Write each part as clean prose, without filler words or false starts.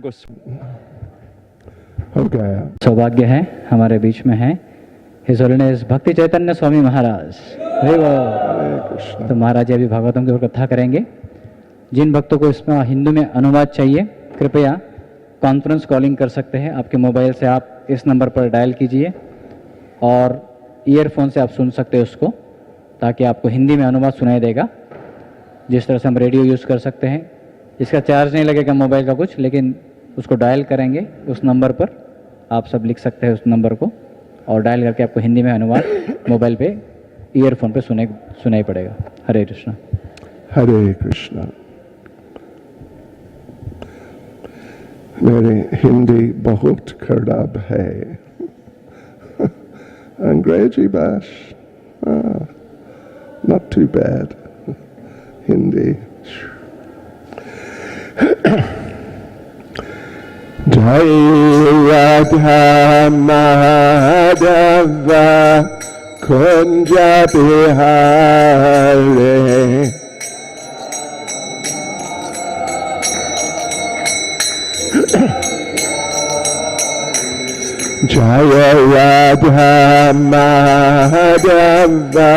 हो गया। सौभाग्य है हमारे बीच में है हिज होलीनेस भक्ति चैतन्य स्वामी महाराज। तो महाराज जी अभी भागवतम की कथा करेंगे। जिन भक्तों को इसमें हिंदी में अनुवाद चाहिए कृपया कॉन्फ्रेंस कॉलिंग कर सकते हैं। आपके मोबाइल से आप इस नंबर पर डायल कीजिए और ईयरफोन से आप सुन सकते हैं उसको, ताकि आपको हिंदी में अनुवाद सुनाई देगा। जिस तरह से हम रेडियो यूज़ कर सकते हैं, इसका चार्ज नहीं लगेगा मोबाइल का कुछ, लेकिन उसको डायल करेंगे उस नंबर पर, आप सब लिख सकते हैं उस नंबर को और डायल करके आपको हिंदी में अनुवाद मोबाइल पे ईयरफोन पे सुनाई पड़ेगा। हरे कृष्णा। हरे कृष्णा। मेरी हिंदी बहुत खराब है। अंग्रेजी भाषा not too bad. Hindi. Jai Radha Madhava Kunja Bihare Jaya Radha Madhava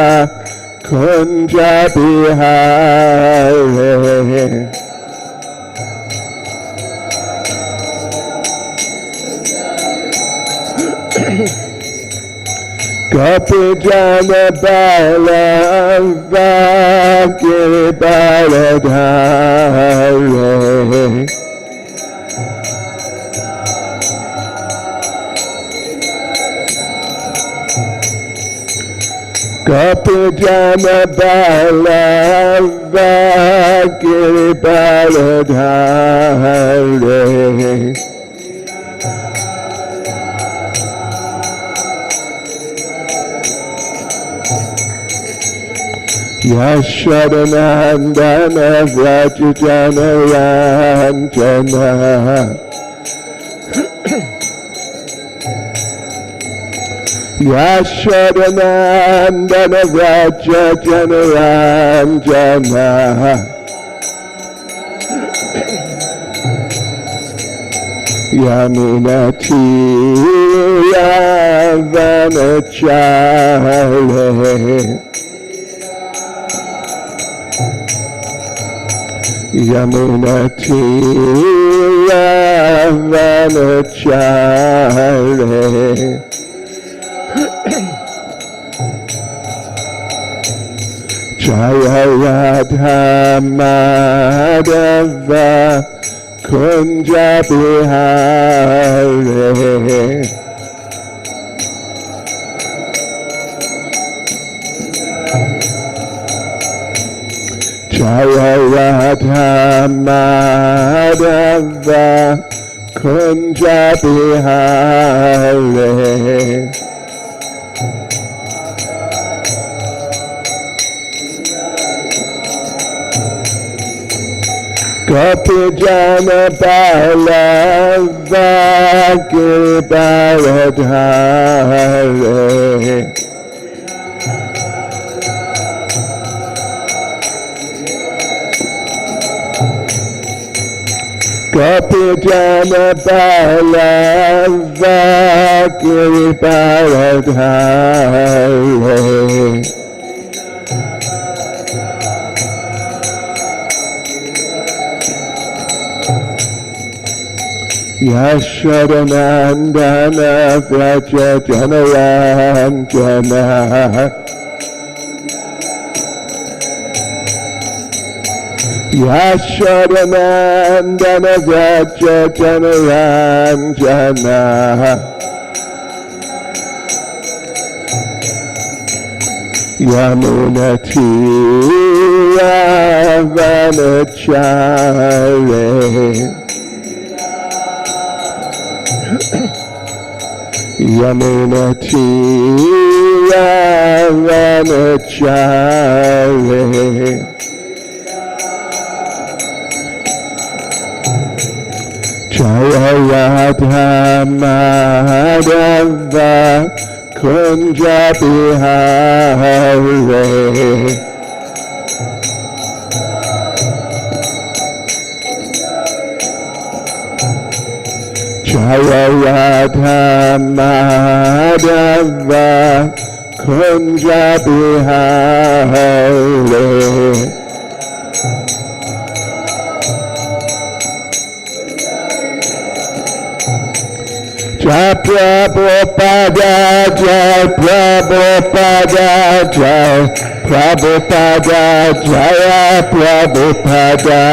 Kunja Bihare Gopi Jana Bala Vakiri Baladhare Gopi Jana Bala Vakiri Baladhare Yashodanandana Vrajajana Ranjana Yashodanandana Vrajajana Ranjana Yamunati Yavanachare Yamunati Yavanachare Jaya Radha Madhava Kunja Bihare Jaya Radha Madhava Kunja Bihare Gopi Jana Bala Vakiri Baladhare Gopi Jana Bala Vakiri Baladhare Yashodanandana Vrajajana Ranjana Yashodanandana Vrajajana Ranjana Yamunati Yavanachare Yamunati Yavanachare Jaya Radha Madhava Kunja Bihare Jaya Radha Madhava Kunja Bihari Jai Prabhupada, Jai Prabhupada, Jai Prabhupada, Jaya Prabhupada.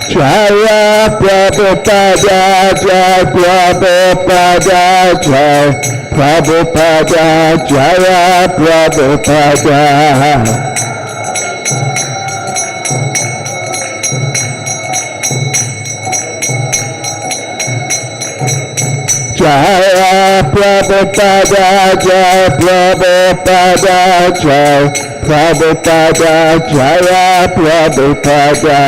Jaya Prabhupada, Jai Prabhupada, Jai Prabhupada, Jaya Prabhupada. Jaya Prabhupada, Jai Prabhupada, Jai Prabhupada, Jaya Prabhupada.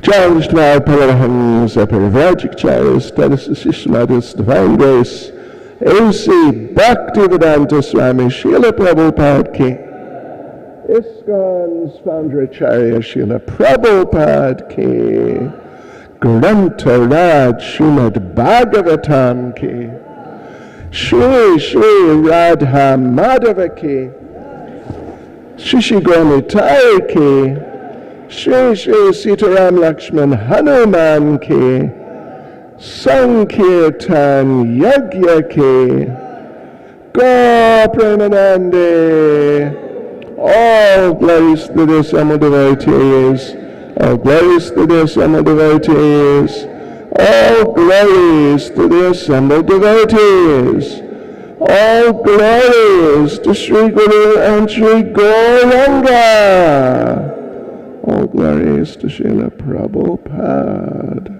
Challenged by Paramahamsa Parivrajikcharyas, Dennis Shishmadas, Divine Grace, A.C. Bhaktivedanta Swami, Srila Prabhupada Ki, ISKON's founder Acharya Srila Prabhupada Ki, Grantha Raj Srimad Bhagavatam Ki, Shri Shri Radha Madhava Ki, Shishi Gomitai Ki, Shri Shri Sitaram Lakshman Hanuman Ki, Sankirtan Yagya Ki, Go Premanande. All glories to the summer devotees, all glories to the summer devotees, all glories to the assembled devotees, all glories to Sri Guru and Sri Gauranga. All glories to Srila Prabhupada.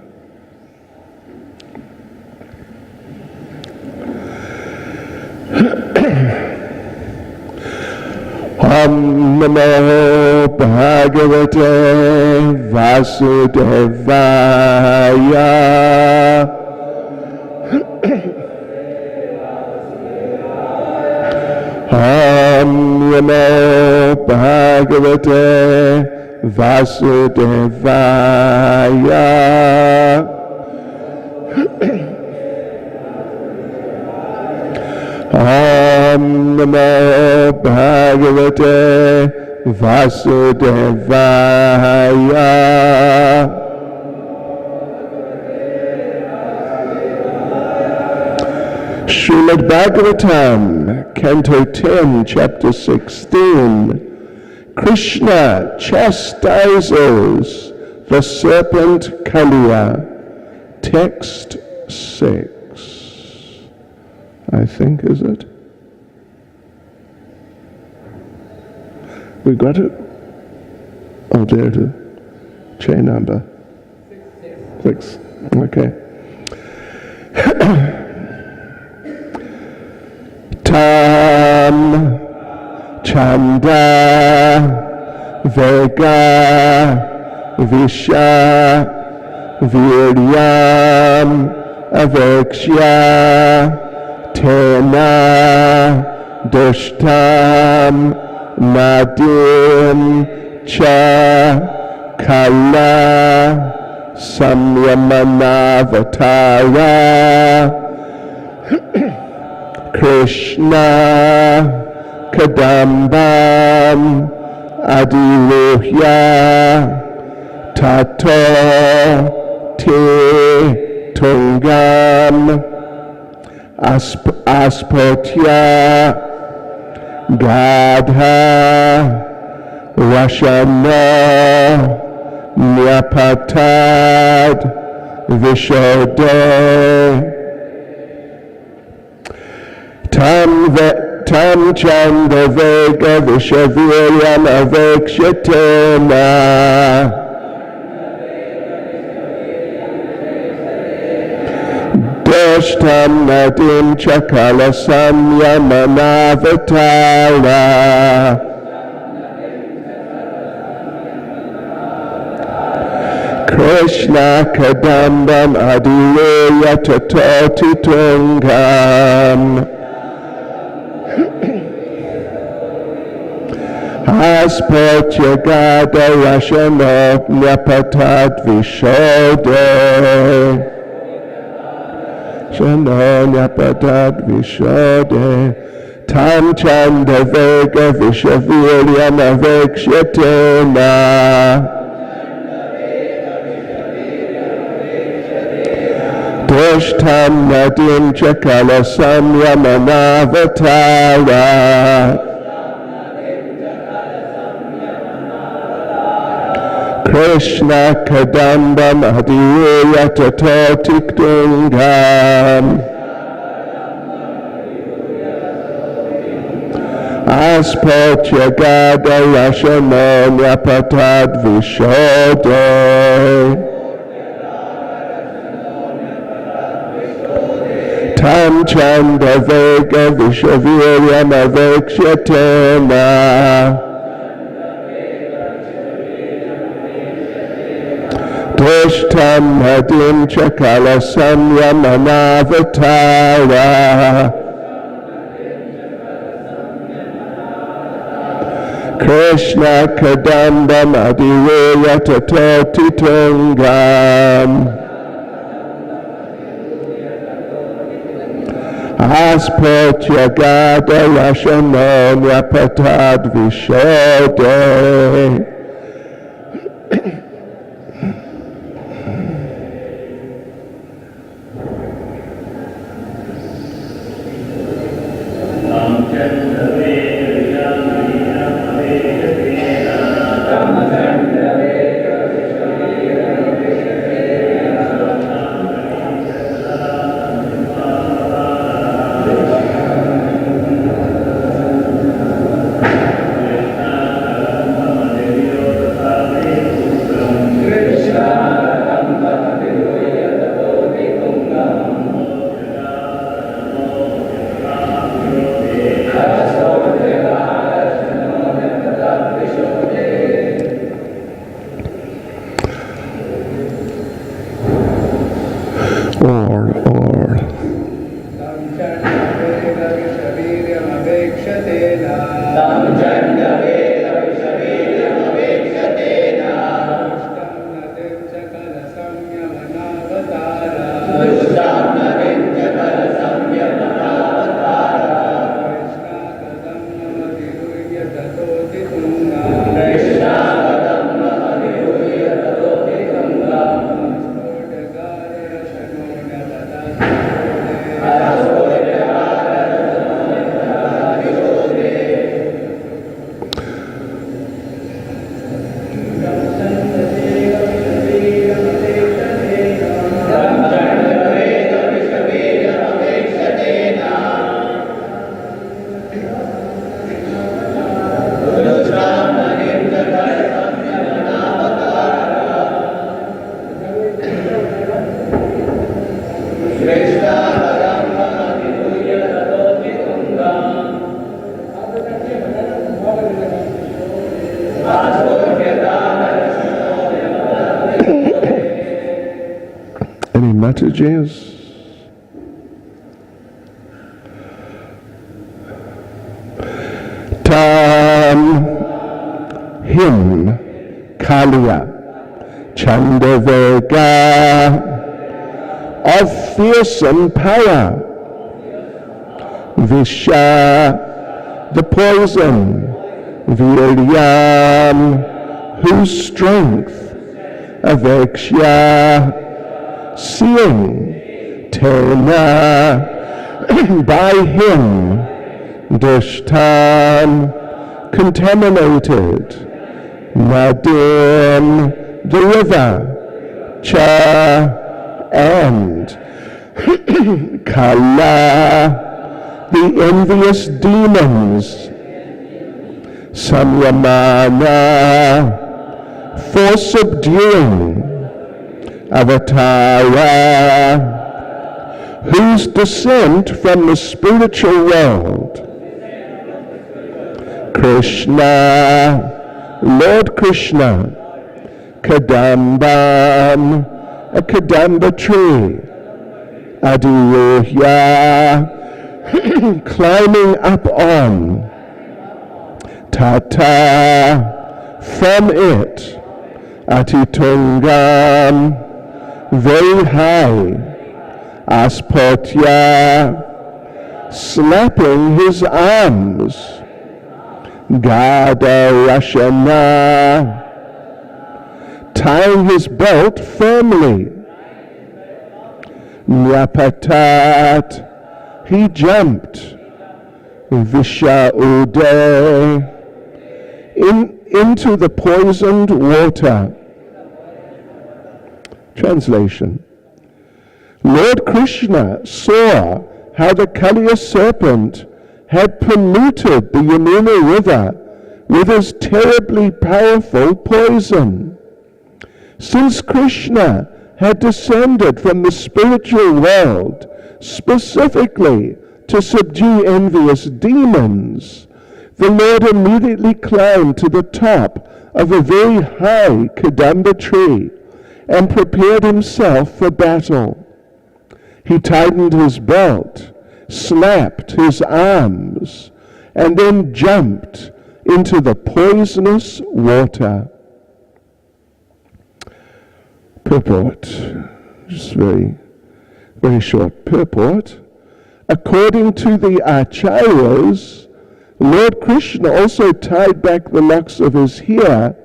Om Namo Bhagavate Vasudevaya. Om Namo Bhagavate Vasudevaya. Om Namo Bhagavate Vasudevaya. Srimad Bhagavatam, Canto 10, Chapter 16. Krishna chastises the serpent Kaliya. Text 6. I think, is it? We got it? Oh, there it is. Chain number. 6. Okay. Tam Chanda Vega Visha Viryam Avekshya Tena Dushtam Nadim Cha Kala Samyamanavatara Krishna Kadambam Adiruhya Tato Te Tungam Aspatya Gadha Rashana Nyapatad Vishode Tam Chanda Vega Vishaviryam Avekshatena Doshtam Nadim Chakala Samyamanavatara Krishna Kadambam Adireya Tatoti Tungam Aspatya Gada Rashano Nyapatat Vishode Shano Nyapatat Vishode Tam Chanda Vega Vishavirya Navekshyatena Doshtam Nadim Chakala Samyamanavatara Krishna Kadambam Adiya Tatotik Dungam Aspatya Gada Rashano Nyapatad Vishode Tam Chanda Vega Vishavirya Navekshyatena Doshtam Nadim Chakala Samyamanavatara Krishna Kadambam Adireya Tatoti Tungam Aspatya Gada Rashano Nyapatad Vishode Any messages? Tam Him Kaliya Chandavega of fearsome power, Visha the poison, Viryam whose strength, Avekshya seeing, Tena by him, Dishtam contaminated, Nadim the river, Cha and Kala the envious demons, Samyamana for subduing, Avatara whose descent from the spiritual world, Krishna, Lord Krishna, a kadamba tree, adirohya, climbing up on, tata, from it, atitongam, very high, aspotya, slapping his arms, gada rashana, tying his belt firmly, nyapatat, he jumped, visha ude, into the poisoned water. Translation. Lord Krishna saw how the Kaliya serpent had polluted the Yamuna river with his terribly powerful poison. Since Krishna had descended from the spiritual world specifically to subdue envious demons, the Lord immediately climbed to the top of a very high Kadamba tree and prepared himself for battle. He tightened his belt, slapped his arms, and then jumped into the poisonous water. Purport, just very, very short purport. According to the Acharyas, Lord Krishna also tied back the locks of his hair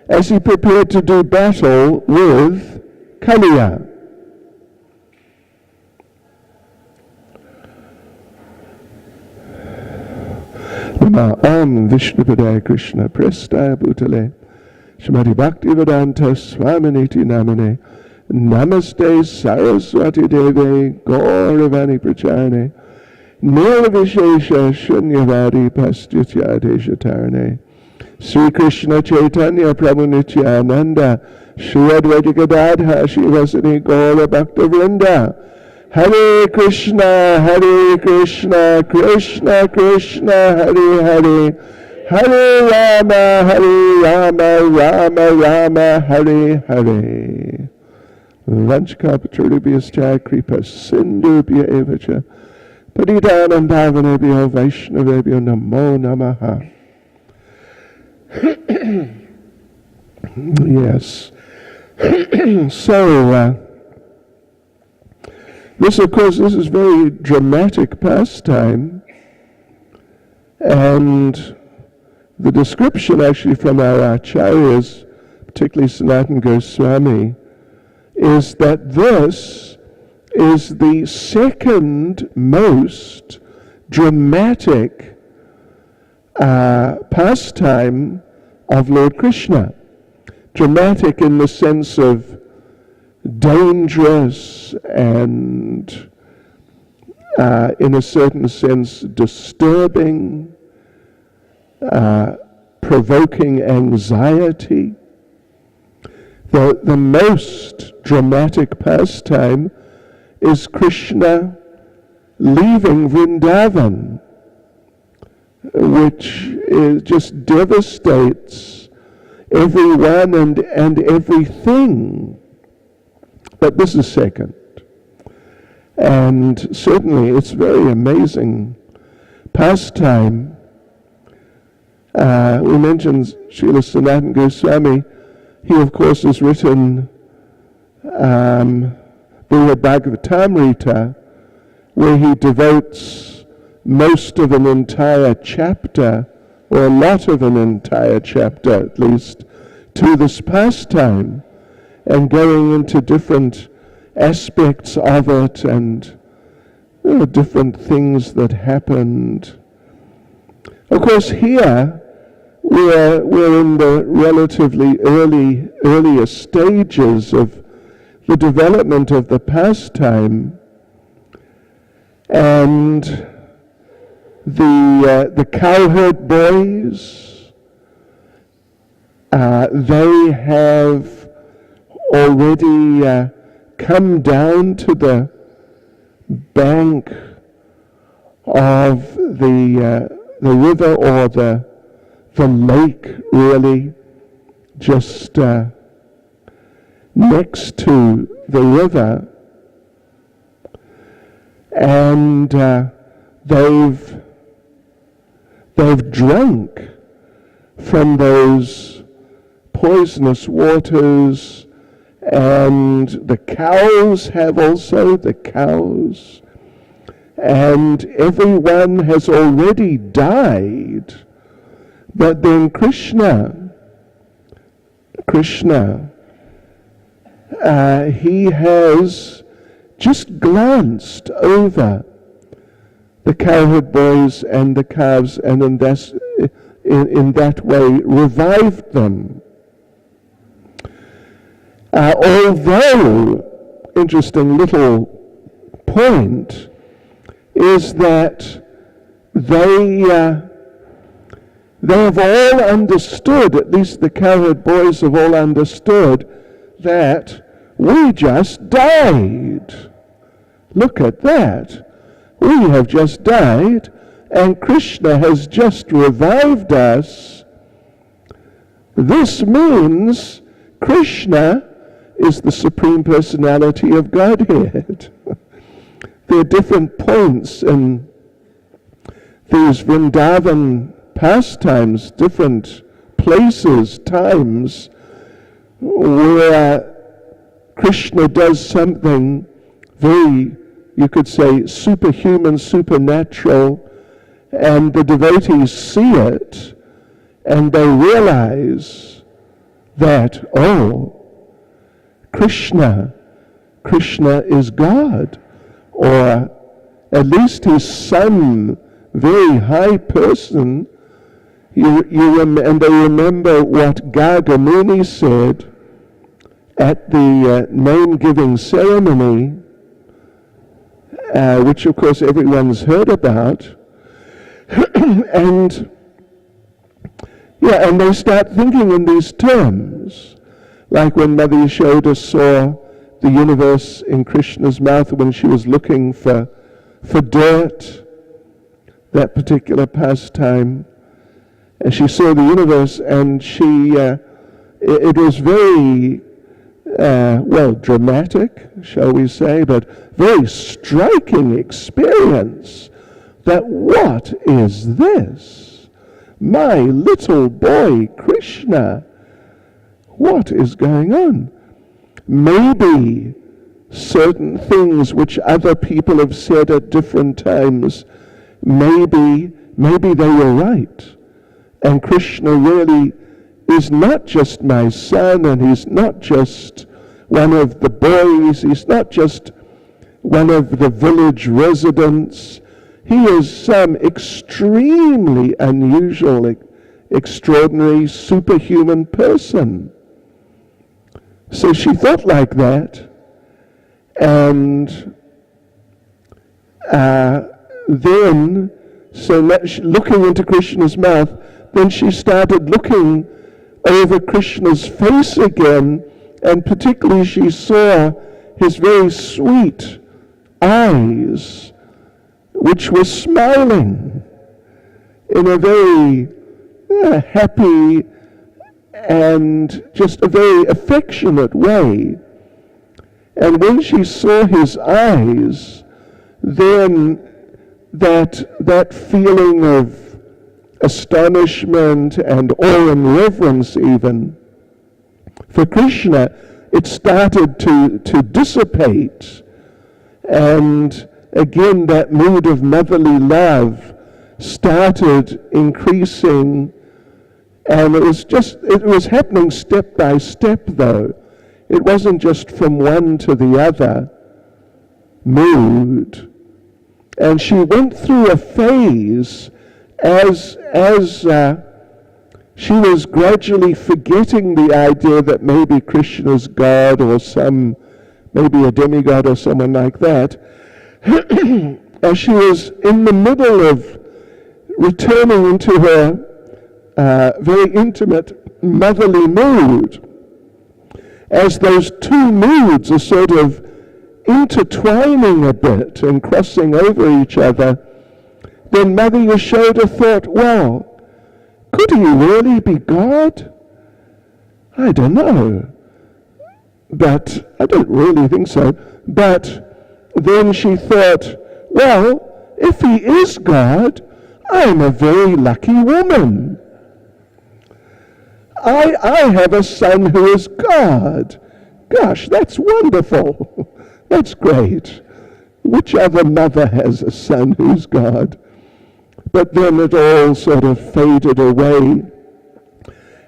as he prepared to do battle with Kaliya. Nama Om Vishnupadaya Krishna Prestaya Bhutale Shrimati Bhakti Vedanta Swaminiti Namane Namaste Saraswati Deve Gauravani Pracharane Nirvishesha Shunyavadi Pastyutya Deshatarane Sri Krishna Caitanya Prabhu Nityananda Shri Advaita Gadadha Shivasani Gaura Bhakta Vrinda Hare Krishna, Krishna Krishna, Hare Hare, Hare Rama, Rama Rama, Hare Hare. Vanchakapatrubhyascha kripa sindubhya evacha Padidanam bhavanebhyo Vaishnavebhyo namo namaha. Yes. So, this, of course, this is very dramatic pastime, and the description actually from our acharyas, particularly Sanatana Goswami, is that this is the second most dramatic pastime of Lord Krishna. Dramatic in the sense of dangerous and in a certain sense disturbing, provoking anxiety. The most dramatic pastime is Krishna leaving Vrindavan, which just devastates everyone and everything. But this is second. And certainly it's very amazing pastime. We mentioned Srila Sanatana Goswami. He, of course, has written the Bhagavatamrita, where he devotes most of an entire chapter, or a lot of an entire chapter at least, to this pastime, and going into different aspects of it and different things that happened. Of course, here we're in the relatively earlier stages of the development of the pastime, and the cowherd boys, they have already come down to the bank of the river, or the lake, really, just next to the river, and they've drunk from those poisonous waters, and the cows have also, and everyone has already died. But then Krishna, he has just glanced over the cowherd boys and the calves, and in that way revived them. Although, interesting little point, is that they have all understood, at least the cowherd boys have all understood, that we just died. Look at that. We have just died, and Krishna has just revived us. This means Krishna is the Supreme Personality of Godhead. There are different points in these Vrindavan pastimes, different places, times, where Krishna does something very, you could say, superhuman, supernatural, and the devotees see it, and they realize that, oh, Krishna is God, or at least he's some very high person. And they remember what Garga Muni said at the name-giving ceremony, which of course everyone's heard about, and they start thinking in these terms, like when Mother Yashoda saw the universe in Krishna's mouth when she was looking for dirt, that particular pastime, and she saw the universe, and it was very, dramatic, shall we say, but very striking experience, that what is this? My little boy Krishna, what is going on? Maybe certain things which other people have said at different times, maybe they were right. And Krishna really is not just my son, and he's not just one of the boys, he's not just one of the village residents. He is some extremely unusual, extraordinary, superhuman person. So she thought like that, and then, looking into Krishna's mouth, then she started looking over Krishna's face again, and particularly she saw his very sweet eyes, which were smiling in a very happy and just a very affectionate way. And when she saw his eyes, then that feeling of astonishment and awe and reverence even for Krishna, it started to dissipate, and again that mood of motherly love started increasing, and it was happening step by step though. It wasn't just from one to the other mood. And she went through a phase as she was gradually forgetting the idea that maybe Krishna's God or maybe a demigod or someone like that, as she was in the middle of returning into her very intimate motherly mood, as those two moods are sort of intertwining a bit and crossing over each other, then Mother Yashoda thought, well, could he really be God? I don't know. But I don't really think so. But then she thought, well, if he is God, I'm a very lucky woman. I have a son who is God. Gosh, that's wonderful. That's great. Which other mother has a son who's God? But then it all sort of faded away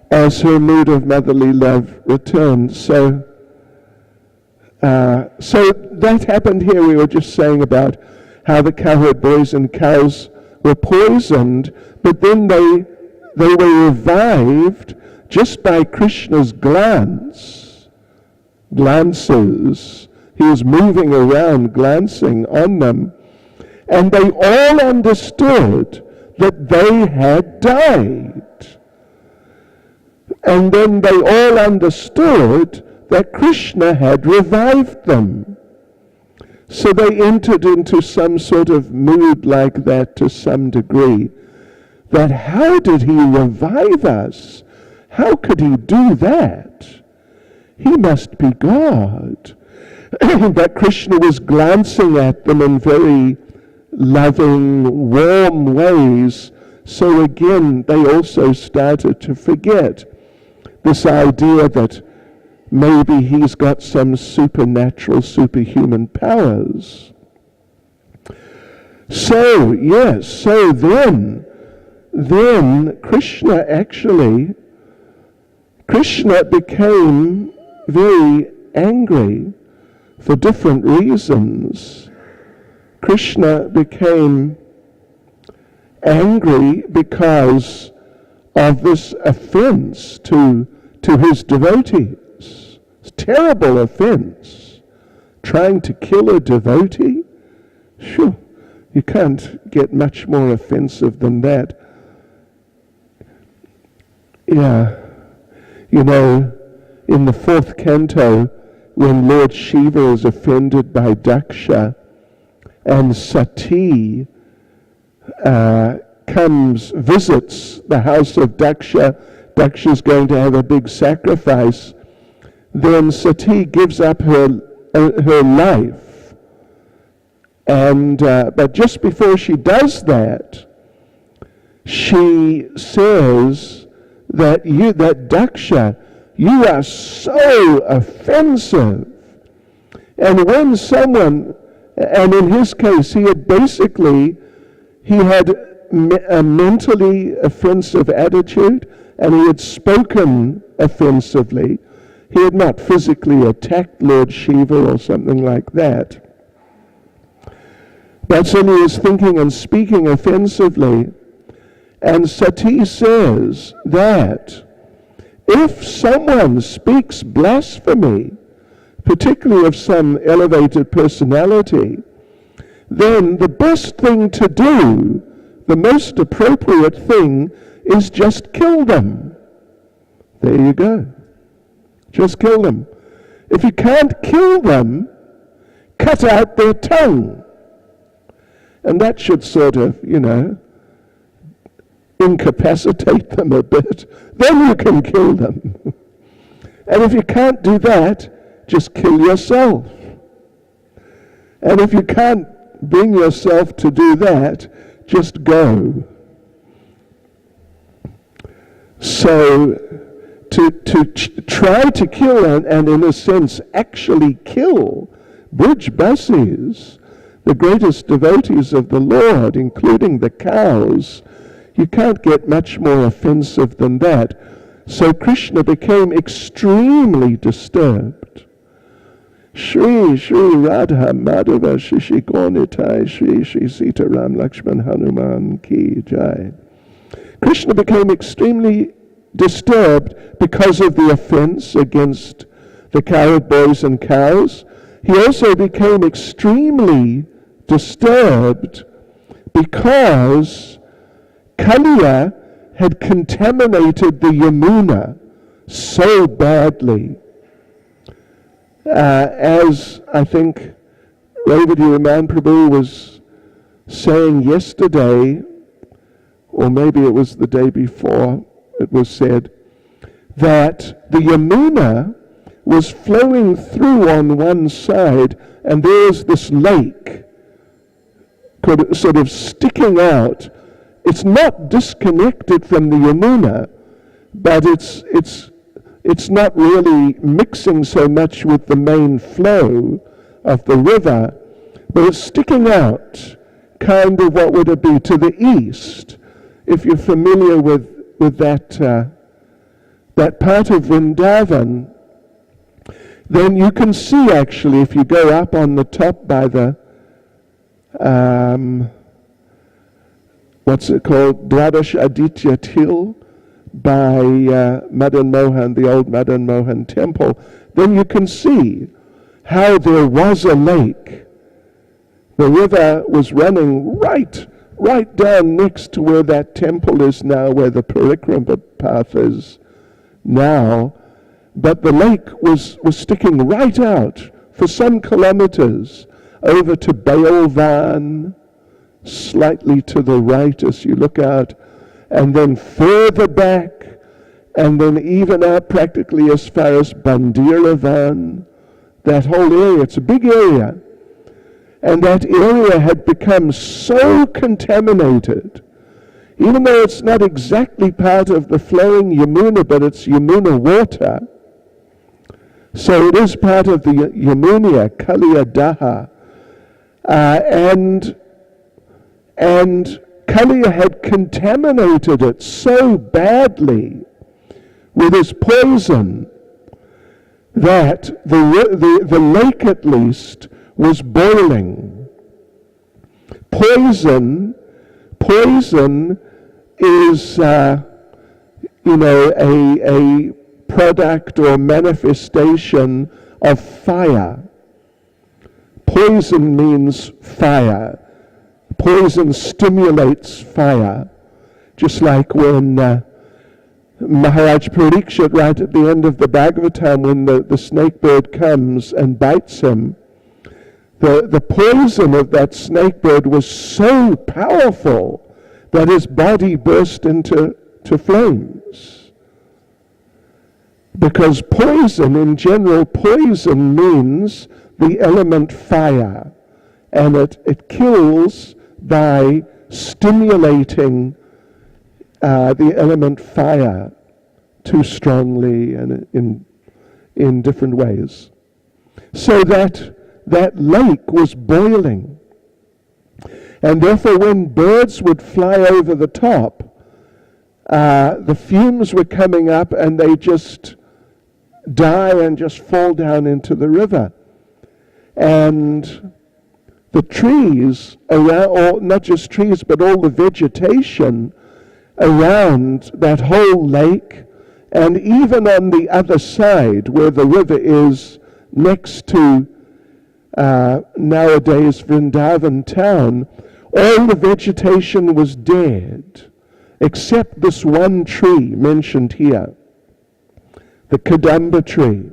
as her mood of motherly love returned. So that happened here. We were just saying about how the cowherd boys and cows were poisoned, but then they were revived just by Krishna's glances. He was moving around, glancing on them, and they all understood that they had died. And then they all understood that Krishna had revived them. So they entered into some sort of mood like that to some degree. That how did he revive us? How could he do that? He must be God. But Krishna was glancing at them in very loving, warm ways. So again, they also started to forget this idea that maybe he's got some supernatural, superhuman powers. So, yes, so then Krishna became very angry for different reasons. Krishna became angry because of this offense to his devotees. It's a terrible offense. Trying to kill a devotee? Sure, you can't get much more offensive than that. Yeah, you know, in the 4th canto, when Lord Shiva is offended by Daksha, and Sati visits the house of Daksha. Daksha's going to have a big sacrifice. Then Sati gives up her life. And but just before she does that, she says that Daksha, you are so offensive. And when someone, and in his case, he had a mentally offensive attitude, and he had spoken offensively. He had not physically attacked Lord Shiva or something like that. But so he was thinking and speaking offensively. And Sati says that if someone speaks blasphemy, particularly of some elevated personality, then the best thing to do, the most appropriate thing, is just kill them. There you go. Just kill them. If you can't kill them, cut out their tongue. And that should sort of, incapacitate them a bit. Then you can kill them. And if you can't do that, just kill yourself. And if you can't bring yourself to do that, just go. So to try to kill and in a sense actually kill Brij Basis, the greatest devotees of the Lord, including the cows, you can't get much more offensive than that. So Krishna became extremely disturbed. Shri Radha Madhava Shishikonitai Shri Sita Ram Lakshman Hanuman Ki Jai. Krishna became extremely disturbed because of the offense against the cowherd boys and cows. He also became extremely disturbed because Kaliya had contaminated the Yamuna so badly. As I think Revati Raman Prabhu was saying yesterday, or maybe it was the day before, it was said that the Yamuna was flowing through on one side, and there's this lake sort of sticking out. It's not disconnected from the Yamuna, but it's not really mixing so much with the main flow of the river, but it's sticking out, kind of what would it be, to the east. If you're familiar with that part of Vrindavan, then you can see actually, if you go up on the top by the, what's it called, Dwadash Aditya Till, by Madan Mohan, the old Madan Mohan temple, then you can see how there was a lake. The river was running right down next to where that temple is now, where the Parikrama path is now. But the lake was sticking right out for some kilometers over to Bailvan, slightly to the right as you look out, and then further back, and then even out practically as far as Bandiravan, that whole area. It's a big area. And that area had become so contaminated, even though it's not exactly part of the flowing Yamuna, but it's Yamuna water. So it is part of the Yamuna, Kaliya Daha. And Kaliya had contaminated it so badly with his poison that the lake at least was boiling. Poison is, a product or manifestation of fire. Poison means fire. Poison stimulates fire. Just like when Maharaj Parikshit, right at the end of the Bhagavatam, when the snake bird comes and bites him, the poison of that snake bird was so powerful that his body burst into flames. Because poison, in general, poison means the element fire, and it kills by stimulating the element fire too strongly and in different ways. So that lake was boiling. And therefore when birds would fly over the top, the fumes were coming up and they just die and just fall down into the river. And the trees around, or not just trees, but all the vegetation around that whole lake, and even on the other side where the river is next to nowadays Vrindavan town, all the vegetation was dead, except this one tree mentioned here, the Kadamba tree.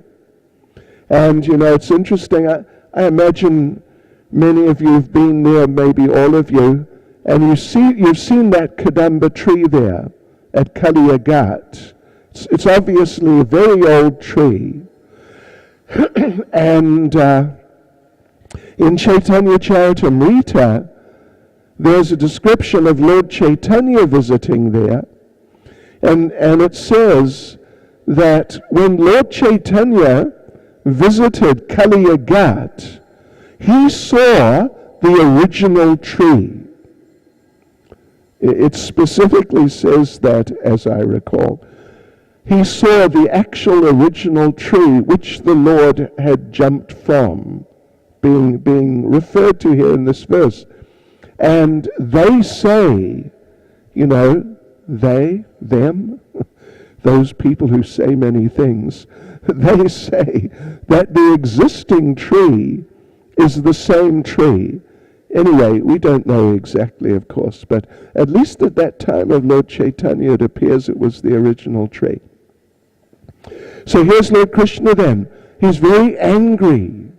And it's interesting, I imagine many of you have been there, maybe all of you, and you've seen that Kadamba tree there at Kaliya Ghat. It's obviously a very old tree. And in Caitanya Charitamrita, there's a description of Lord Chaitanya visiting there. And it says that when Lord Chaitanya visited Kaliya Ghat, he saw the original tree. It specifically says that, as I recall. He saw the actual original tree which the Lord had jumped from, being referred to here in this verse. And they say, they, them, those people who say many things, they say that the existing tree is the same tree. Anyway, we don't know exactly, of course, but at least at that time of Lord Chaitanya, it appears it was the original tree. So here's Lord Krishna then. He's very angry.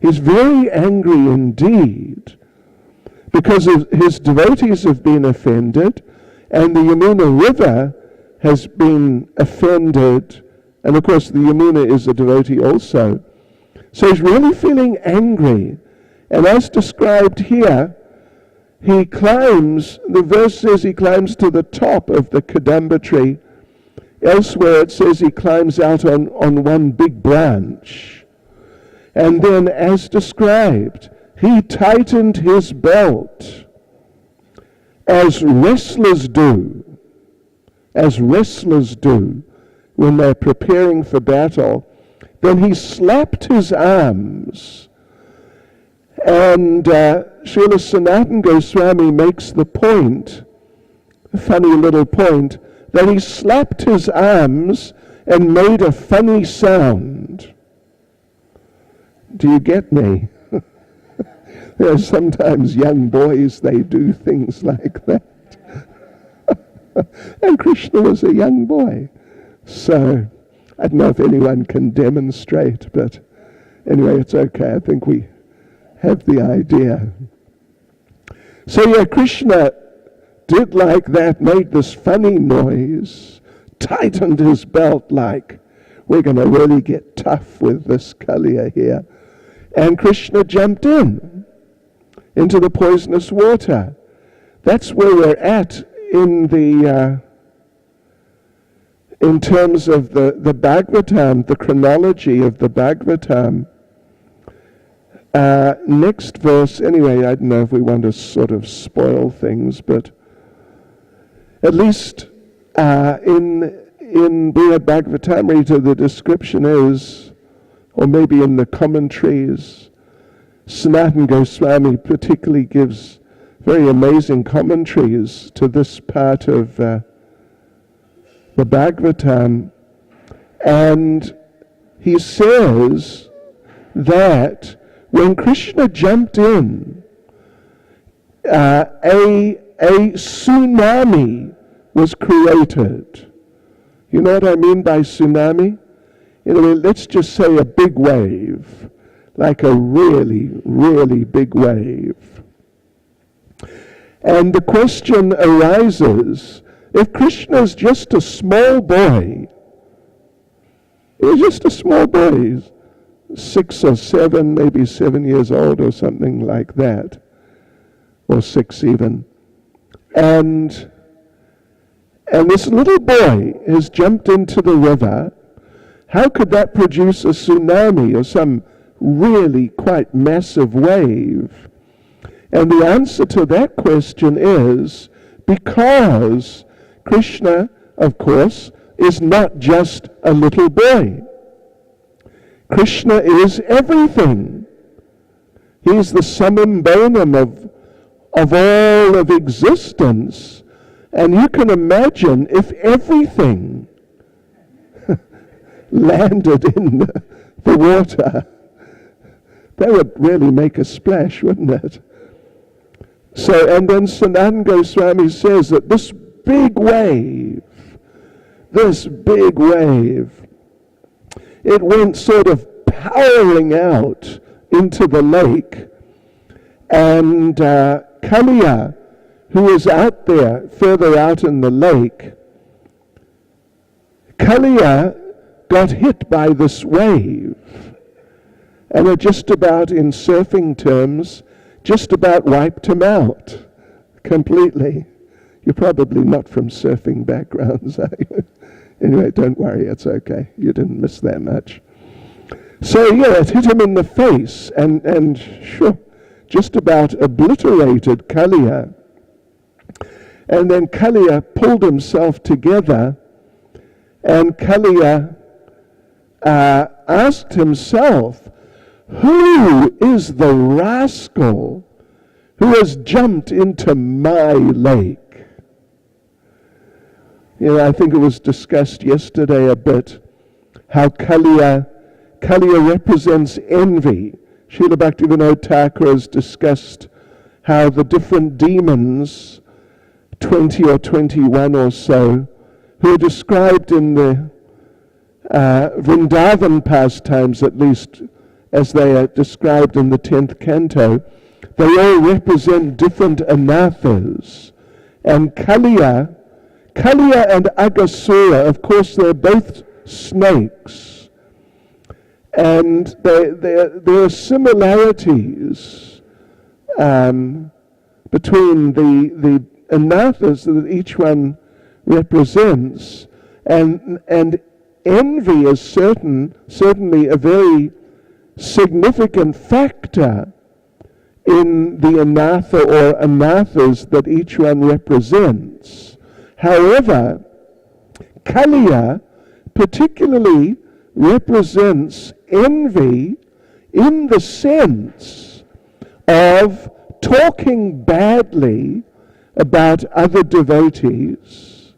He's very angry indeed, because his devotees have been offended, and the Yamuna River has been offended And of course the Yamuna is a devotee also. So he's really feeling angry. And as described here, he climbs, the verse says he climbs to the top of the Kadamba tree. Elsewhere it says he climbs out on one big branch. And then, as described, he tightened his belt as wrestlers do when they're preparing for battle. Then he slapped his arms. And Srila Sanatana Goswami makes the point, a funny little point, that he slapped his arms and made a funny sound. Do you get me? There are sometimes young boys, they do things like that. And Krishna was a young boy. So, I don't know if anyone can demonstrate, but anyway, it's okay. I think we have the idea. So yeah, Krishna did like that, made this funny noise, tightened his belt like, we're going to really get tough with this Kaliya here. And Krishna jumped into the poisonous water. That's where we're at in terms of the Bhagavatam, the chronology of the Bhagavatam. Next verse, anyway, I don't know if we want to sort of spoil things, but at least in Brihad Bhagavatamrita, the description is, or maybe in the commentaries, Sanatana Goswami particularly gives very amazing commentaries to this part of the Bhagavatam, and he says that when Krishna jumped in, a tsunami was created. You know what I mean by tsunami? Let's just say a big wave, like a really, really big wave. And the question arises, if Krishna's just a small boy, he's just a small boy, he's 6 or 7, maybe 7 years old or something like that, or 6 even, and this little boy has jumped into the river, how could that produce a tsunami or some really quite massive wave? And the answer to that question is because Krishna, of course, is not just a little boy. Krishna is everything. He's the summum bonum of all of existence. And you can imagine if everything landed in the water, that would really make a splash, wouldn't it? So, and then Sanatana Goswami says that this big wave, it went sort of powering out into the lake, and Kaliya, who was out there, further out in the lake, Kaliya got hit by this wave, and it just about, in surfing terms, just about wiped him out completely. You're probably not from surfing backgrounds, are you? Anyway, don't worry, it's okay. You didn't miss that much. So yeah, it hit him in the face and sure, just about obliterated Kaliya. And then Kaliya pulled himself together, and Kaliya asked himself, who is the rascal who has jumped into my lake? I think it was discussed yesterday a bit how Kaliya represents envy. Srila Bhaktivinoda Thakur has discussed how the different demons, 20 or 21 or so, who are described in the Vrindavan pastimes, at least as they are described in the 10th canto, they all represent different anathas. And Kaliya and Agasura, of course, they're both snakes. And there are similarities between the anathas that each one represents, and envy is certainly a very significant factor in the anatha or anathas that each one represents. However, Kaliya particularly represents envy in the sense of talking badly about other devotees,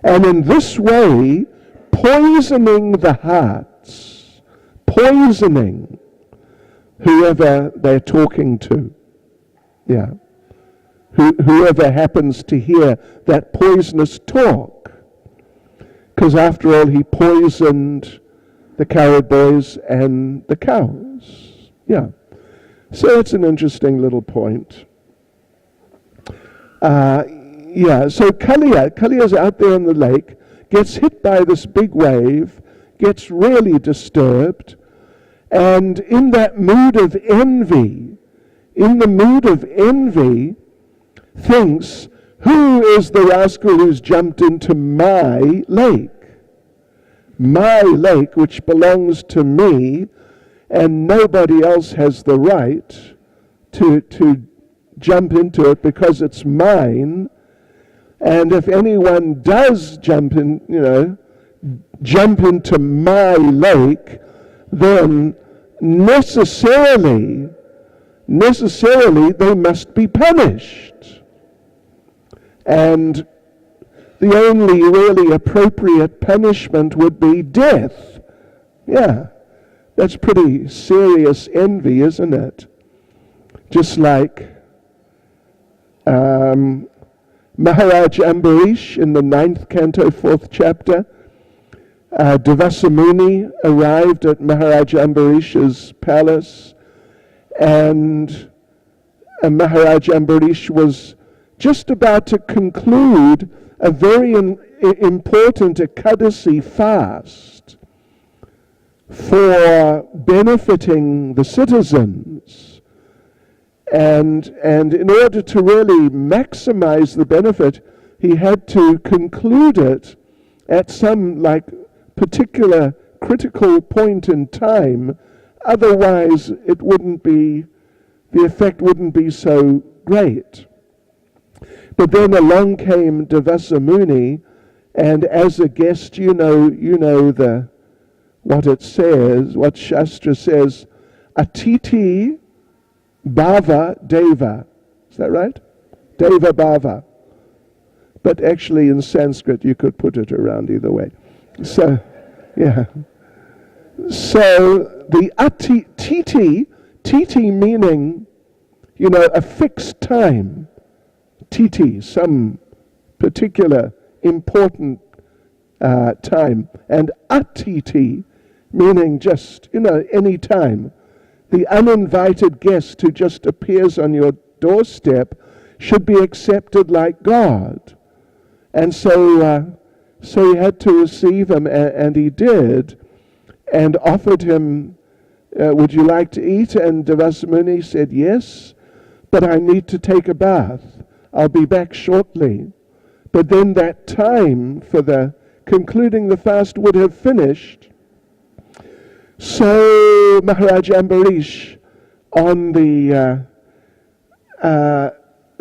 and in this way poisoning the hearts, poisoning whoever they're talking to. Yeah. Whoever happens to hear that poisonous talk. Because after all, he poisoned the cowherd boys and the cows. Yeah. So it's an interesting little point. So Kaliya's out there in the lake, gets hit by this big wave, gets really disturbed, and in that mood of envy, thinks, who is the rascal who's jumped into my lake? My lake, which belongs to me, and nobody else has the right to jump into it because it's mine. And if anyone does jump into my lake, then necessarily they must be punished. And the only really appropriate punishment would be death. Yeah, that's pretty serious envy, isn't it? Just like Maharaj Ambarish in the 9th canto, 4th chapter, Devasa Muni arrived at Maharaj Ambarish's palace, and Maharaj Ambarish was just about to conclude a very important Ekadasi fast for benefiting the citizens. And in order to really maximize the benefit, he had to conclude it at some particular critical point in time. Otherwise, the effect wouldn't be so great. But then along came Devasa Muni, and as a guest, what it says, what Shastra says, Atiti Bhava Deva. Is that right? Deva Bhava. But actually in Sanskrit you could put it around either way. So, yeah. So the titi meaning, a fixed time. Titi, some particular important time. And atiti meaning just, any time. The uninvited guest who just appears on your doorstep should be accepted like God. And so he had to receive him, and he did, and offered him, would you like to eat? And Devasa Muni said, yes, but I need to take a bath. I'll be back shortly. But then that time for the concluding the fast would have finished. So Maharaj Ambarish, on the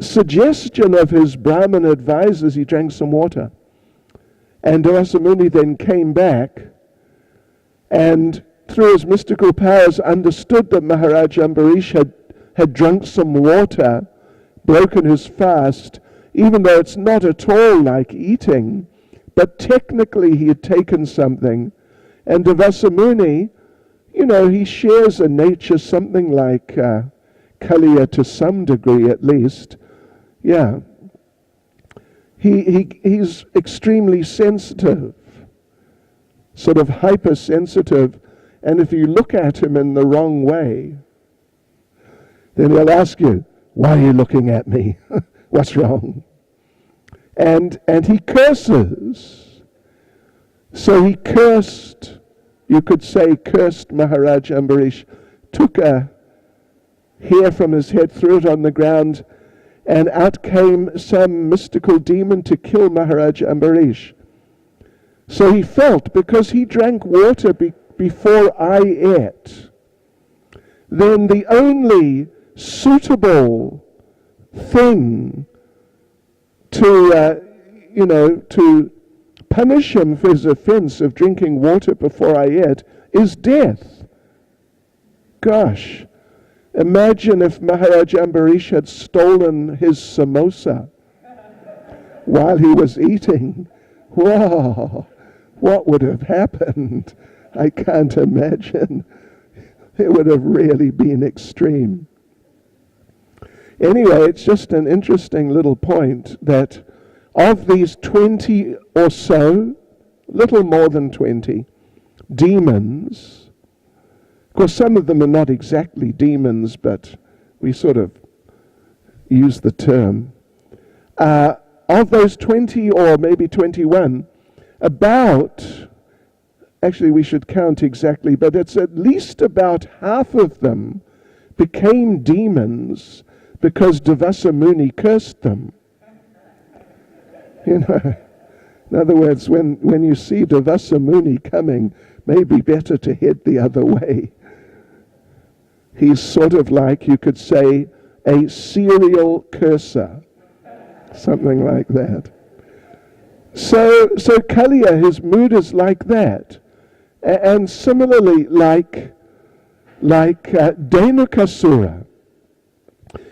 suggestion of his Brahmin advisors, he drank some water. And Devasa Muni then came back and through his mystical powers understood that Maharaj Ambarish had drunk some water, broken his fast, even though it's not at all like eating, but technically he had taken something. And Devasa Muni, he shares a nature something like Kaliya to some degree at least. Yeah. He's extremely sensitive, sort of hypersensitive, and if you look at him in the wrong way, then he'll ask you, why are you looking at me? What's wrong? And he curses. So he cursed, you could say cursed Maharaj Ambarish, took a hair from his head, threw it on the ground, and out came some mystical demon to kill Maharaj Ambarish. So he felt, because he drank water before I ate, then the only suitable thing to, to punish him for his offense of drinking water before I ate is death. Gosh, imagine if Maharaj Ambarish had stolen his samosa while he was eating. Whoa, what would have happened? I can't imagine. It would have really been extreme. Anyway, it's just an interesting little point that of these 20 or so, little more than 20, demons, of course some of them are not exactly demons, but we sort of use the term. Of those 20 or maybe 21, actually we should count exactly, but it's at least about half of them became demons because Devasa Muni cursed them. In other words, when you see Devasa Muni coming, maybe better to head the other way. He's sort of like, you could say, a serial curser, something like that. So Kaliya, his mood is like that. And similarly, like Dhenukasura,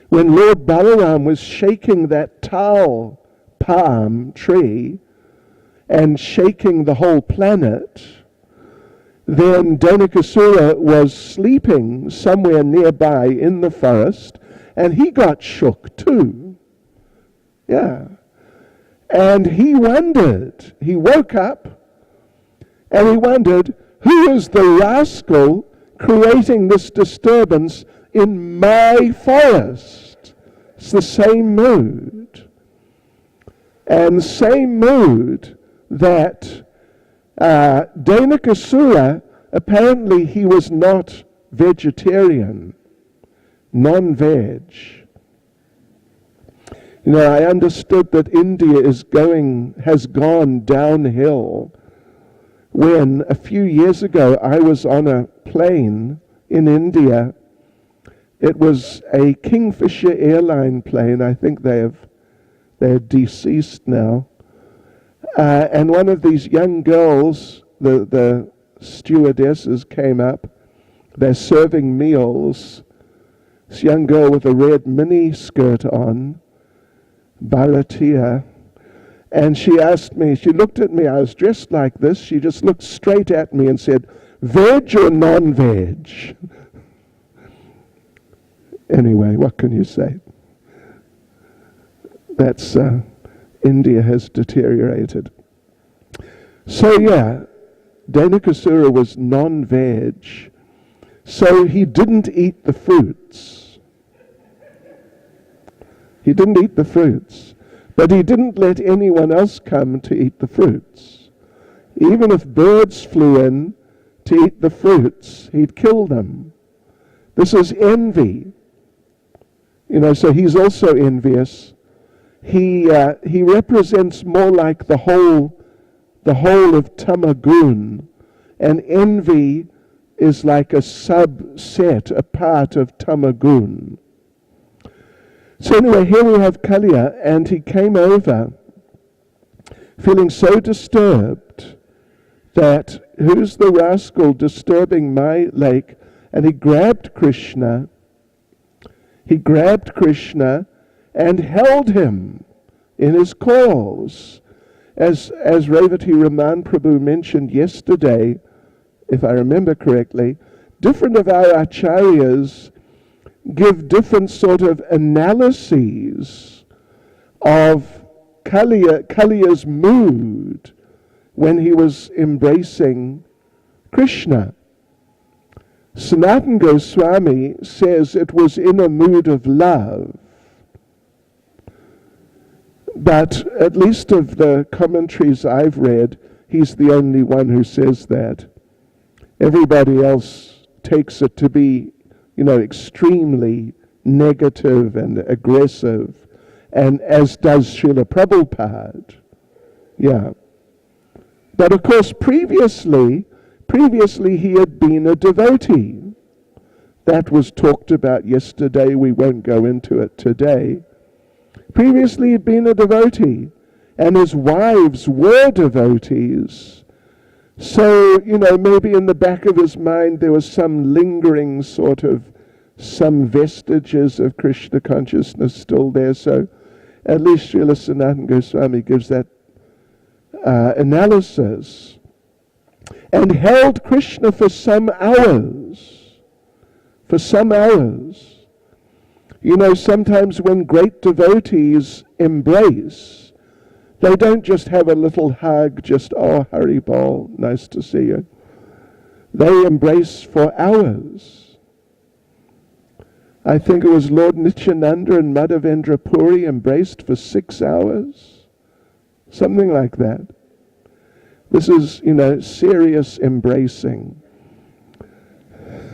when Lord Balaram was shaking that towel palm tree and shaking the whole planet, then Dhenukasura was sleeping somewhere nearby in the forest, and he got shook too. Yeah. And he wondered, he woke up, and he wondered, who is the rascal creating this disturbance in my forest? It's the same mood. And same mood that Dhenukasura, apparently he was not vegetarian, non-veg. I understood that India has gone downhill when a few years ago I was on a plane in India. It was a Kingfisher airline plane. I think they're deceased now. And one of these young girls, the stewardesses came up. They're serving meals. This young girl with a red mini skirt on, Bharatiya, and she asked me, she looked at me, I was dressed like this, she just looked straight at me and said, veg or non-veg? Anyway, what can you say? That's, India has deteriorated. So yeah, Dhenukasura was non-veg, so he didn't eat the fruits. He didn't eat the fruits, but he didn't let anyone else come to eat the fruits. Even if birds flew in to eat the fruits, he'd kill them. This is envy. So he's also envious. He represents more like the whole of Tamagun, and envy is like a subset, a part of Tamagun. So anyway, here we have Kaliya, and he came over feeling so disturbed that who's the rascal disturbing my lake? And he grabbed Krishna. He grabbed Krishna and held him in his claws. As Revati Raman Prabhu mentioned yesterday, if I remember correctly, different of our acharyas give different sort of analyses of Kaliya's mood when he was embracing Krishna. Sanatana Goswami says it was in a mood of love. But at least of the commentaries I've read, he's the only one who says that. Everybody else takes it to be, extremely negative and aggressive, and as does Srila Prabhupada. Yeah. But of course, previously he had been a devotee. That was talked about yesterday. We won't go into it today. Previously he'd been a devotee, and his wives were devotees. So, maybe in the back of his mind there was some lingering some vestiges of Krishna consciousness still there. So at least Srila Sanatana Goswami gives that analysis. And held Krishna for some hours. For some hours. Sometimes when great devotees embrace, they don't just have a little hug, just, oh, Hari Bol, nice to see you. They embrace for hours. I think it was Lord Nityananda and Madhavendra Puri embraced for 6 hours. Something like that. This is, serious embracing.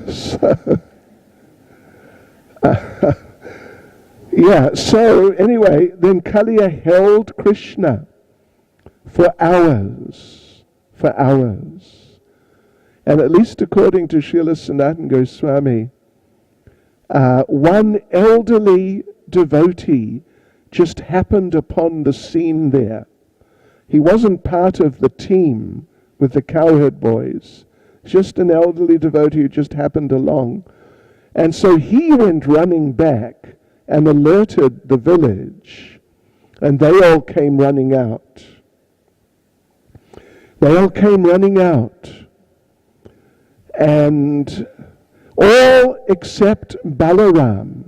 So, so anyway, then Kaliya held Krishna for hours. And at least according to Srila Sanatana Goswami, one elderly devotee just happened upon the scene there. He wasn't part of the team with the cowherd boys. Just an elderly devotee who just happened along. And so he went running back and alerted the village. And they all came running out. And all except Balaram.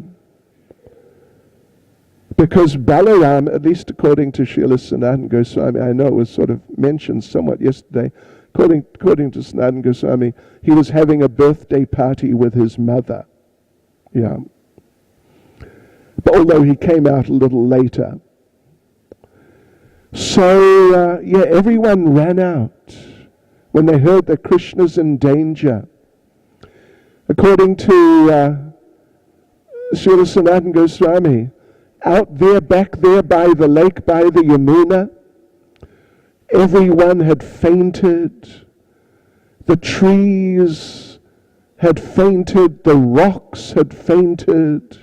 Because Balaram, at least according to Srila Sanatana Goswami, I know it was sort of mentioned somewhat yesterday, according to Sanatana Goswami, he was having a birthday party with his mother. Yeah. But although he came out a little later. So, everyone ran out when they heard that Krishna's in danger. According to Srila Sanatana Goswami, out there, back there by the lake, by the Yamuna, everyone had fainted. The trees had fainted. The rocks had fainted.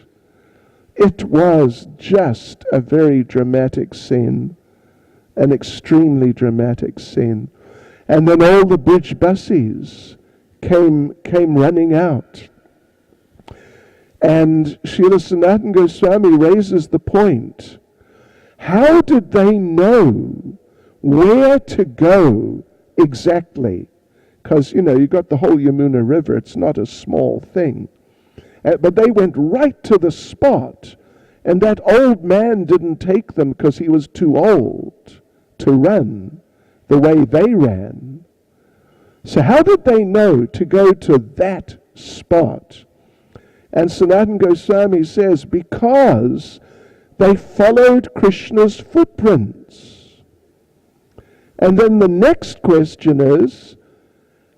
It was just a very dramatic scene, an extremely dramatic scene. And then all the bridge buses came running out. And Srila Sanatana Goswami raises the point. How did they know where to go exactly? Because, you got the whole Yamuna River. It's not a small thing. But they went right to the spot. And that old man didn't take them because he was too old to run the way they ran. So how did they know to go to that spot? And Sanatana Goswami says, because they followed Krishna's footprints. And then the next question is,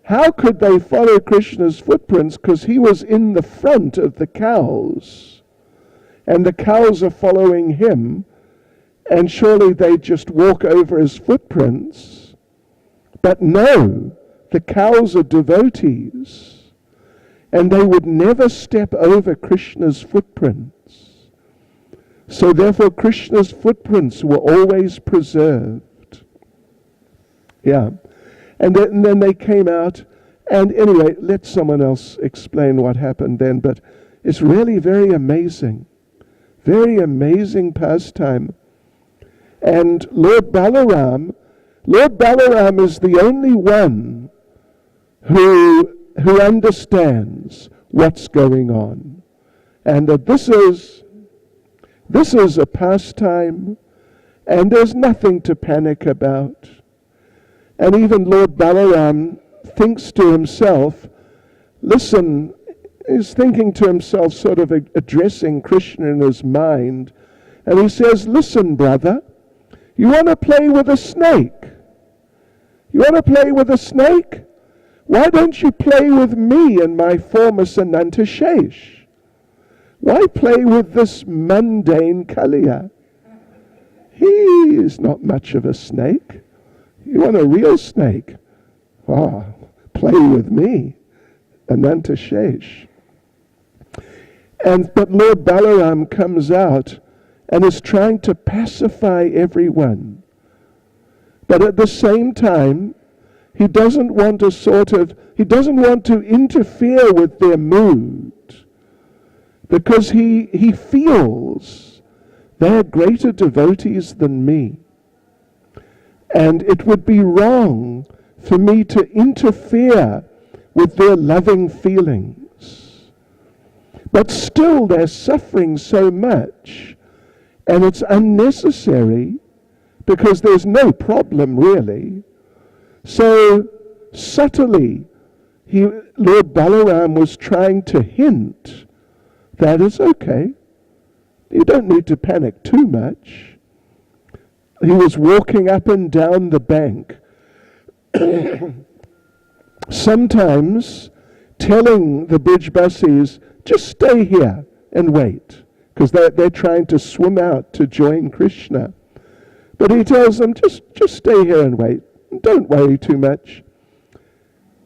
how could they follow Krishna's footprints? Because he was in the front of the cows. And the cows are following him. And surely they just walk over his footprints. But no, the cows are devotees. And they would never step over Krishna's footprints. So therefore Krishna's footprints were always preserved. Yeah. And then they came out. And anyway, let someone else explain what happened then. But it's really very amazing. Very amazing pastime. And Lord Balaram is the only one who understands what's going on. And that this is a pastime, and there's nothing to panic about. And even Lord Balaram thinks to himself, listen, he's thinking to himself, sort of addressing Krishna in his mind, and he says, listen, brother, you want to play with a snake? You want to play with a snake? Why don't you play with me and my form as Ananta Shesh? Why play with this mundane Kaliya? He is not much of a snake. You want a real snake? Ah, play with me, Ananta Shesh. But Lord Balaram comes out and is trying to pacify everyone. But at the same time, he doesn't want to interfere with their mood, because he feels they're greater devotees than me. And it would be wrong for me to interfere with their loving feelings. But still they're suffering so much, and it's unnecessary, because there's no problem really. So subtly, Lord Balaram was trying to hint that it's okay. You don't need to panic too much. He was walking up and down the bank, sometimes telling the Brijbasis, just stay here and wait, because they're trying to swim out to join Krishna. But he tells them, just stay here and wait. Don't worry too much.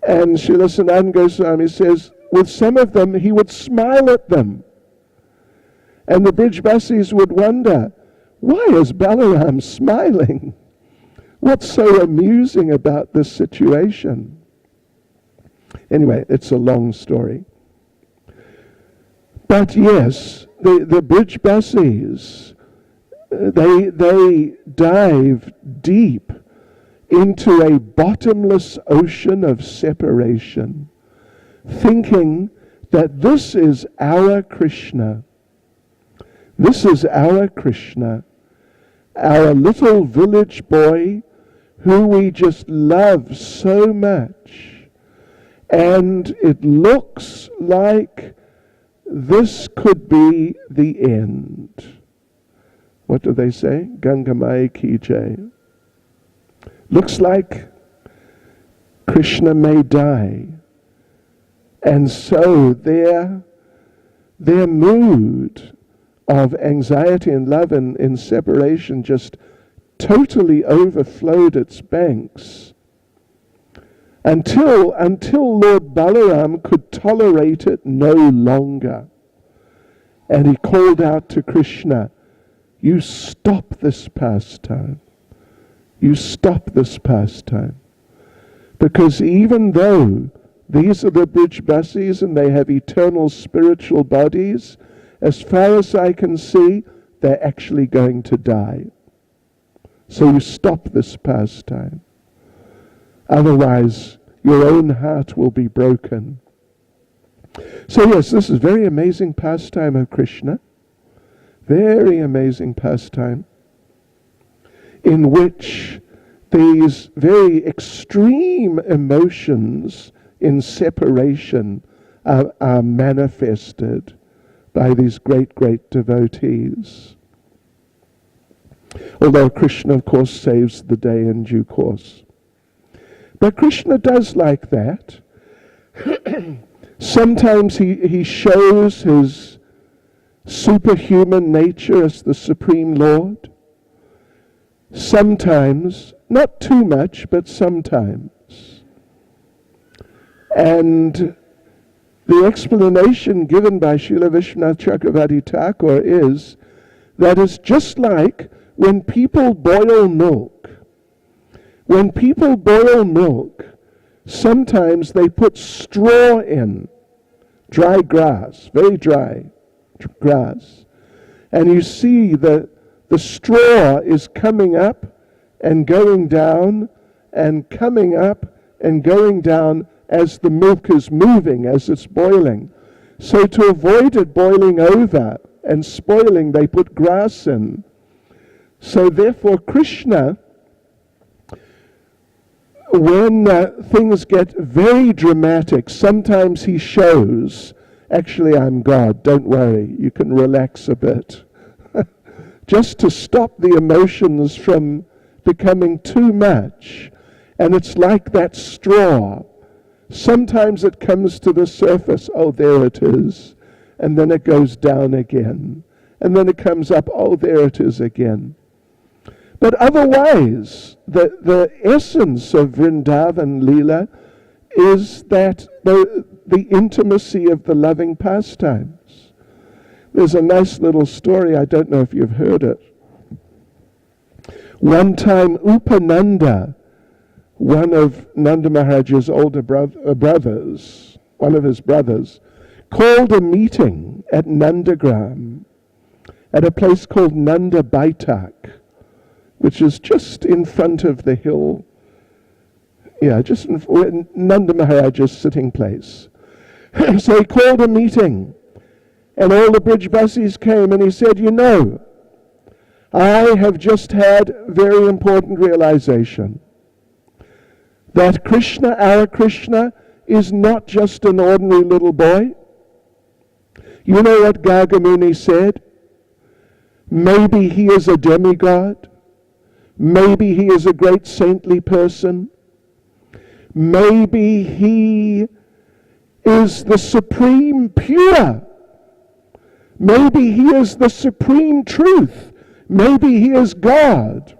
And Srila Sanatana Goswami says, with some of them, he would smile at them. And the Brijbasis would wonder, why is Balaram smiling? What's so amusing about this situation? Anyway, it's a long story. But yes, the Brijbasis, they dive deep into a bottomless ocean of separation, thinking that this is our Krishna. This is our Krishna, our little village boy who we just love so much. And it looks like this could be the end. What do they say? Gangamai ki jai. Looks like Krishna may die. And so their mood of anxiety and love and in separation just totally overflowed its banks, until Lord Balaram could tolerate it no longer. And he called out to Krishna, you stop this pastime. You stop this pastime. Because even though these are the Brijbasis and they have eternal spiritual bodies, as far as I can see, they're actually going to die. So you stop this pastime. Otherwise, your own heart will be broken. So yes, this is a very amazing pastime of Krishna. Very amazing pastime, in which these very extreme emotions in separation are manifested by these great, great devotees. Although Krishna, of course, saves the day in due course. But Krishna does like that. Sometimes he shows his superhuman nature as the Supreme Lord. Sometimes, not too much, but sometimes. And the explanation given by Srila Vishwanath Chakravarti Thakur is that it's just like when people boil milk. When people boil milk, sometimes they put straw in, dry grass, very dry grass. And you see that the straw is coming up and going down and coming up and going down as the milk is moving, as it's boiling. So to avoid it boiling over and spoiling, they put grass in. So therefore Krishna, when things get very dramatic, sometimes he shows, actually I'm God, don't worry, you can relax a bit. Just to stop the emotions from becoming too much. And it's like that straw. Sometimes it comes to the surface, oh, there it is. And then it goes down again. And then it comes up, oh, there it is again. But otherwise, the essence of Vrindavan Leela is that the intimacy of the loving pastimes. There's a nice little story, I don't know if you've heard it. One time Upananda, one of Nanda Maharaj's older brothers, one of his brothers, called a meeting at Nandagram at a place called Nanda Baitak, which is just in front of the hill. Yeah, just in Nanda Maharaj's sitting place. So he called a meeting, and all the Brijbasis came, and he said, you know, I have just had very important realization that Krishna, our Krishna, is not just an ordinary little boy. You know what Gargamuni said? Maybe he is a demigod. Maybe he is a great saintly person. Maybe he is the supreme pure. Maybe he is the supreme truth. Maybe he is God.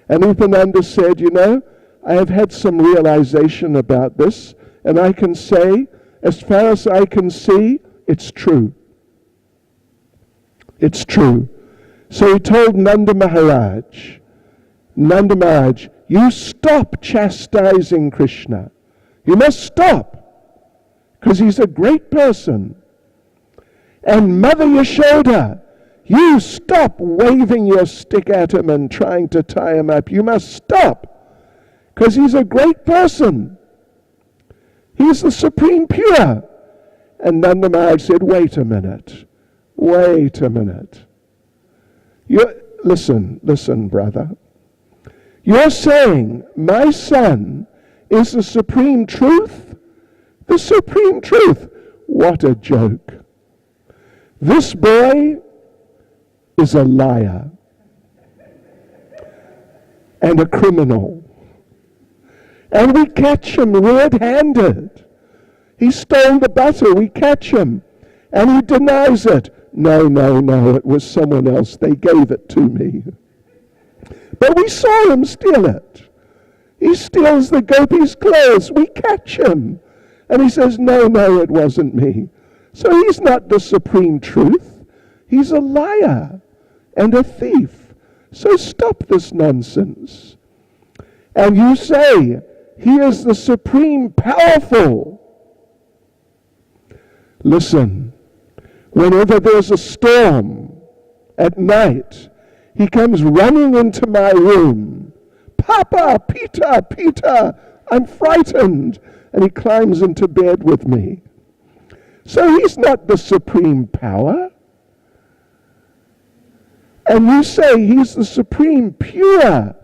And Upananda said, you know, I have had some realization about this, and I can say, as far as I can see, it's true. It's true. So he told Nanda Maharaj, you stop chastising Krishna. You must stop, because he's a great person. And Mother Yashoda, you stop waving your stick at him and trying to tie him up. You must stop, because he's a great person. He's the supreme pure. And Nanda Maharaj said, wait a minute. Listen, brother. You're saying my son is the supreme truth? The supreme truth. What a joke. This boy is a liar and a criminal. And we catch him red-handed. He stole the butter. We catch him. And he denies it. No, it was someone else. They gave it to me. But we saw him steal it. He steals the gopis' clothes. We catch him. And he says, no, it wasn't me. So he's not the supreme truth. He's a liar and a thief. So stop this nonsense. And you say, he is the supreme powerful. Listen, whenever there's a storm at night, he comes running into my room. Papa, Peter, I'm frightened. And he climbs into bed with me. So he's not the supreme power. And you say he's the supreme pure.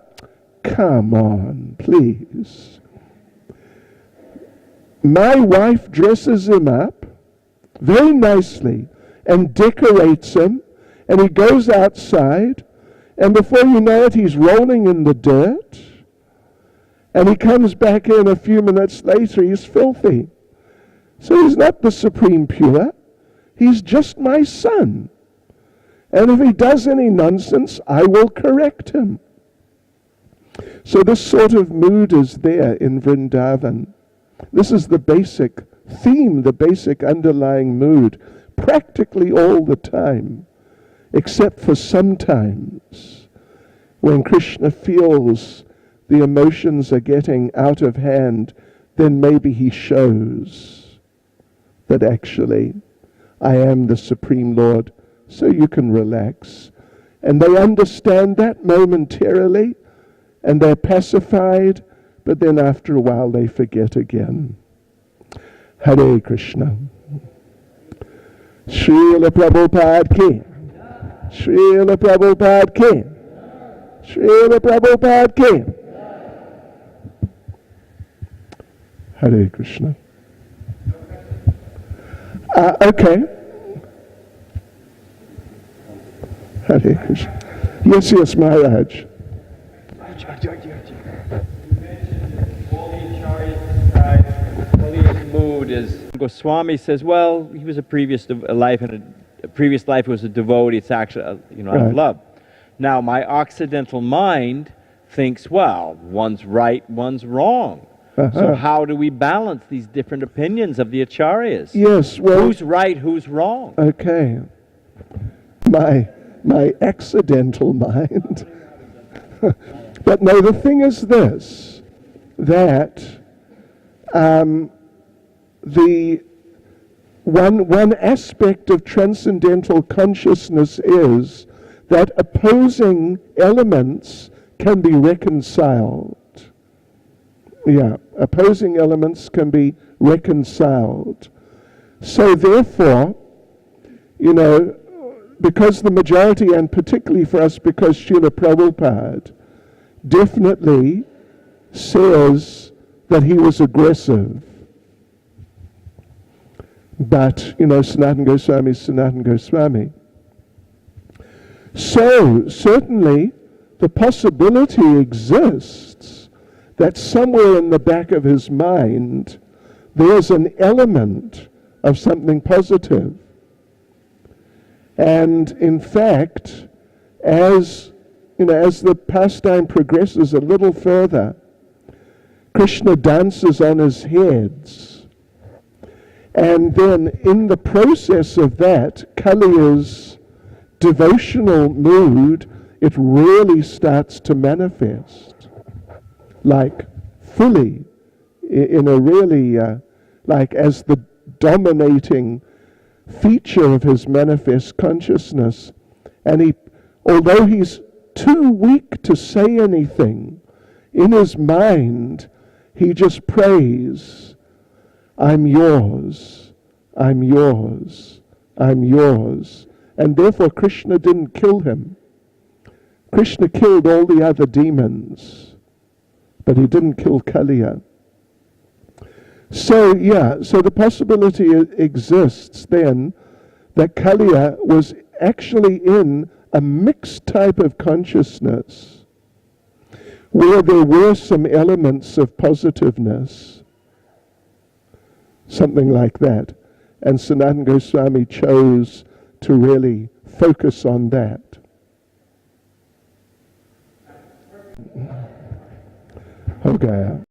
Come on, please. My wife dresses him up very nicely and decorates him, and he goes outside, and before you know it, he's rolling in the dirt, and he comes back in a few minutes later, he's filthy. So he's not the supreme pure, he's just my son. And if he does any nonsense, I will correct him. So this sort of mood is there in Vrindavan. This is the basic theme, the basic underlying mood, practically all the time, except for sometimes when Krishna feels the emotions are getting out of hand, then maybe he shows that actually I am the Supreme Lord, so you can relax. And they understand that momentarily, and they're pacified, but then after a while they forget again. Hare Krishna. Srila Prabhupada ki. Srila Prabhupada ki. Srila Prabhupada ki. Hare Krishna. Okay. Hare Krishna. Yes, Maharaj. quote is, Swami says, well, he was a previous life, and a previous life was a devotee. It's actually, out of love. Now, my Occidental mind thinks, well, one's right, one's wrong. So how do we balance these different opinions of the acharyas? Yes, well... Who's right, who's wrong? Okay. My accidental mind. But no, the thing is this, that the one aspect of transcendental consciousness is that opposing elements can be reconciled. Yeah, opposing elements can be reconciled. So therefore, because the majority, and particularly for us, because Srila Prabhupada definitely says that he was aggressive. But, Sanatana Goswami is Sanatana Goswami. So, certainly, the possibility exists that somewhere in the back of his mind, there's an element of something positive. And in fact, as the pastime progresses a little further, Krishna dances on his heads. And then in the process of that, Kaliya's devotional mood, it really starts to manifest. Like fully, in a really, like as the dominating feature of his manifest consciousness. And although he's too weak to say anything, in his mind, he just prays, I'm yours, I'm yours, I'm yours. And therefore Krishna didn't kill him. Krishna killed all the other demons, but he didn't kill Kaliya. So the possibility exists then that Kaliya was actually in a mixed type of consciousness where there were some elements of positiveness, something like that. And Sanatana Goswami chose to really focus on that. Okay.